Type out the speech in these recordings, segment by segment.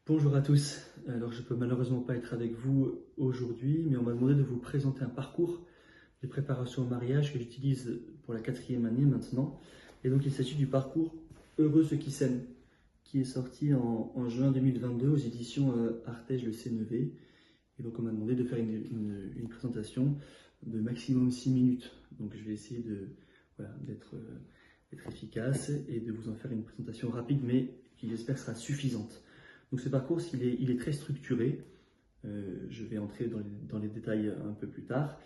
Bonjour à tous. Alors, je peux malheureusement pas être avec vous aujourd'hui, mais on m'a demandé de vous présenter un parcours de préparation au mariage que j'utilise pour la 4e année maintenant. Et donc, il s'agit du parcours Heureux ceux qui s'aiment, qui est sorti en juin 2022 aux éditions Artege Le Sénévé. Et donc, on m'a demandé de faire une présentation de maximum 6 minutes. Donc, je vais essayer d'être efficace et de vous en faire une présentation rapide, mais qui j'espère sera suffisante. Donc ce parcours, il est très structuré. Je vais entrer dans les détails un peu plus tard,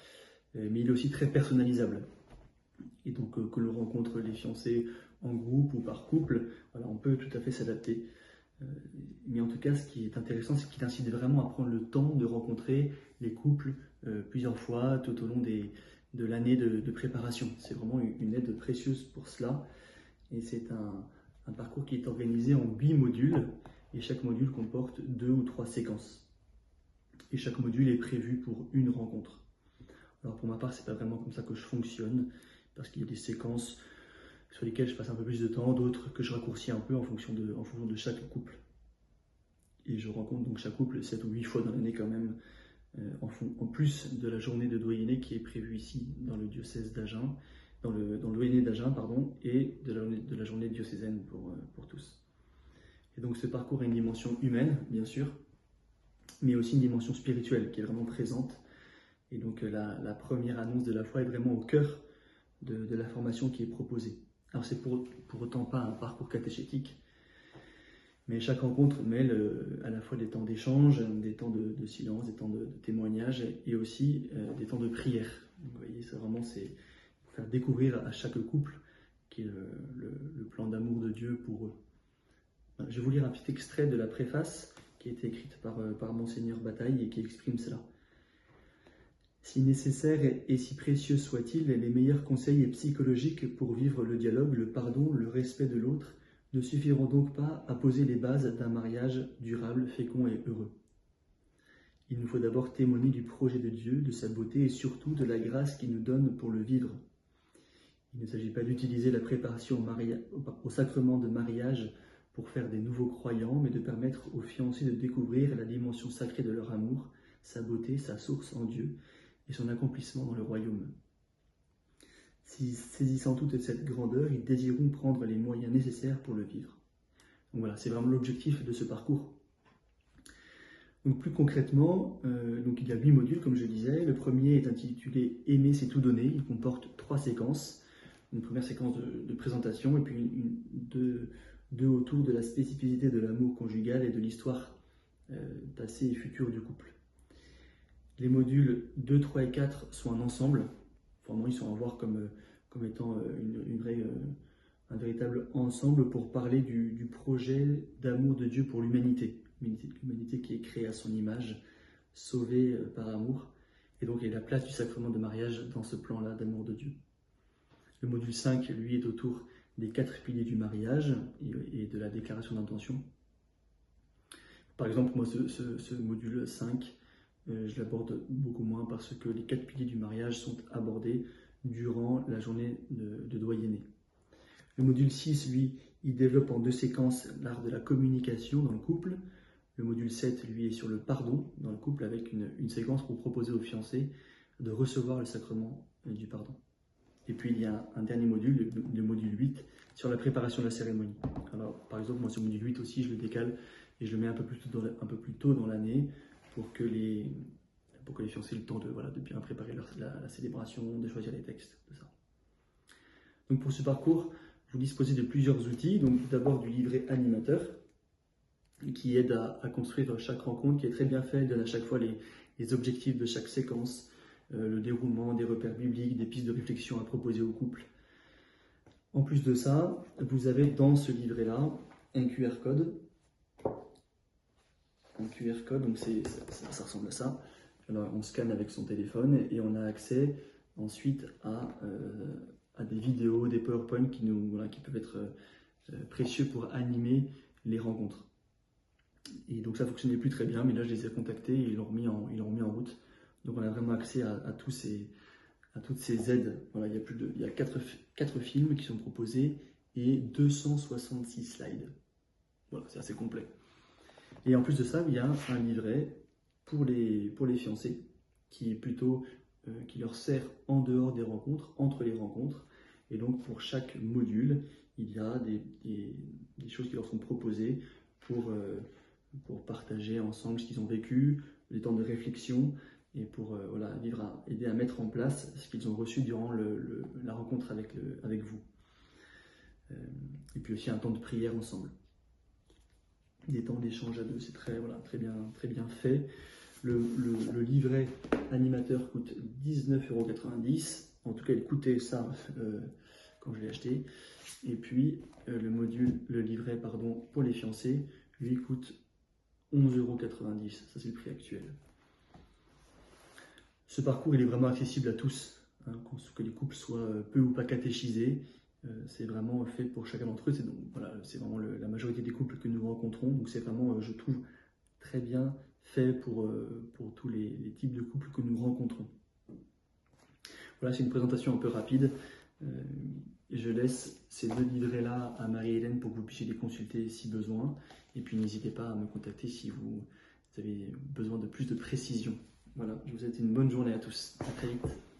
mais il est aussi très personnalisable. Et donc que l'on rencontre les fiancés en groupe ou par couple, voilà, on peut tout à fait s'adapter. Mais en tout cas, ce qui est intéressant, c'est qu'il incite vraiment à prendre le temps de rencontrer les couples plusieurs fois tout au long de l'année de préparation. C'est vraiment une aide précieuse pour cela. Et c'est un parcours qui est organisé en 8 modules. Et chaque module comporte 2 ou 3 séquences. Et chaque module est prévu pour une rencontre. Alors pour ma part, c'est pas vraiment comme ça que je fonctionne, parce qu'il y a des séquences sur lesquelles je passe un peu plus de temps, d'autres que je raccourcis un peu en fonction de chaque couple. Et je rencontre donc chaque couple 7 ou 8 fois dans l'année quand même, en plus de la journée de doyenné qui est prévue ici dans le diocèse d'Agen, dans le doyenné d'Agen, pardon, et de la journée diocésaine pour tous. Et donc ce parcours a une dimension humaine, bien sûr, mais aussi une dimension spirituelle qui est vraiment présente. Et donc la première annonce de la foi est vraiment au cœur de la formation qui est proposée. Alors c'est pour autant pas un parcours catéchétique, mais chaque rencontre mêle à la fois des temps d'échange, des temps de silence, des temps de témoignage et aussi des temps de prière. Donc, vous voyez, c'est pour faire découvrir à chaque couple qui est le plan d'amour de Dieu pour eux. Je vais vous lire un petit extrait de la préface qui a été écrite par Monseigneur Bataille et qui exprime cela. Si nécessaire et si précieux soit-il, les meilleurs conseils psychologiques pour vivre le dialogue, le pardon, le respect de l'autre ne suffiront donc pas à poser les bases d'un mariage durable, fécond et heureux. Il nous faut d'abord témoigner du projet de Dieu, de sa beauté et surtout de la grâce qu'il nous donne pour le vivre. Il ne s'agit pas d'utiliser la préparation au sacrement de mariage pour faire des nouveaux croyants, mais de permettre aux fiancés de découvrir la dimension sacrée de leur amour, sa beauté, sa source en Dieu et son accomplissement dans le royaume. Saisissant toute cette grandeur, ils désireront prendre les moyens nécessaires pour le vivre. Donc voilà, c'est vraiment l'objectif de ce parcours. Donc plus concrètement, il y a 8 modules, comme je disais. Le premier est intitulé « Aimer, c'est tout donner ». Il comporte 3 séquences. Une première séquence de présentation et puis deux autour de la spécificité de l'amour conjugal et de l'histoire passée et future du couple. Les modules 2, 3 et 4 sont un ensemble. Vraiment, ils sont à voir comme étant un véritable ensemble pour parler du projet d'amour de Dieu pour l'humanité. L'humanité qui est créée à son image, sauvée par amour. Et donc, il y a la place du sacrement de mariage dans ce plan-là d'amour de Dieu. Le module 5, lui, est autour des 4 piliers du mariage et de la déclaration d'intention. Par exemple, moi, ce module 5, je l'aborde beaucoup moins parce que les 4 piliers du mariage sont abordés durant la journée de doyenné. Le module 6, lui, il développe en 2 séquences l'art de la communication dans le couple. Le module 7, lui, est sur le pardon dans le couple avec une séquence pour proposer aux fiancés de recevoir le sacrement du pardon. Et puis il y a un dernier module, le module 8, sur la préparation de la cérémonie. Alors par exemple, moi ce module 8 aussi, je le décale et je le mets un peu plus tôt dans l'année pour que les fiancés aient le temps de bien préparer la célébration, de choisir les textes, tout ça. Donc pour ce parcours, vous disposez de plusieurs outils. Donc tout d'abord du livret animateur qui aide à construire chaque rencontre, qui est très bien fait, donne à chaque fois les objectifs de chaque séquence, le déroulement, des repères bibliques, des pistes de réflexion à proposer au couple. En plus de ça, vous avez dans ce livret-là un QR code. Un QR code, donc ça ressemble à ça. Alors on scanne avec son téléphone et on a accès ensuite à des vidéos, des PowerPoint qui peuvent être précieux pour animer les rencontres. Et donc ça ne fonctionnait plus très bien, mais là je les ai contactés et ils l'ont remis en route. Donc on a vraiment accès à toutes ces aides. Voilà, il y a 4 films qui sont proposés et 266 slides. Voilà, c'est assez complet. Et en plus de ça, il y a un livret pour les fiancés qui est plutôt qui leur sert en dehors des rencontres, entre les rencontres. Et donc pour chaque module, il y a des choses qui leur sont proposées pour partager ensemble ce qu'ils ont vécu, des temps de réflexion et pour voilà, aider à mettre en place ce qu'ils ont reçu durant la rencontre avec vous. Et puis aussi un temps de prière ensemble. Des temps d'échange à deux, c'est très bien fait. Le livret animateur coûte 19,90 €. En tout cas, il coûtait ça quand je l'ai acheté. Et puis, le livret pour les fiancés, lui, coûte 11,90 €. Ça, c'est le prix actuel. Ce parcours, il est vraiment accessible à tous, hein, que les couples soient peu ou pas catéchisés. C'est vraiment fait pour chacun d'entre eux. C'est vraiment la majorité des couples que nous rencontrons. Donc, c'est vraiment, je trouve, très bien fait pour tous les types de couples que nous rencontrons. Voilà, c'est une présentation un peu rapide. Je laisse ces 2 livrets-là à Marie-Hélène pour que vous puissiez les consulter si besoin. Et puis n'hésitez pas à me contacter si vous avez besoin de plus de précision. Voilà, je vous souhaite une bonne journée à tous. À très vite.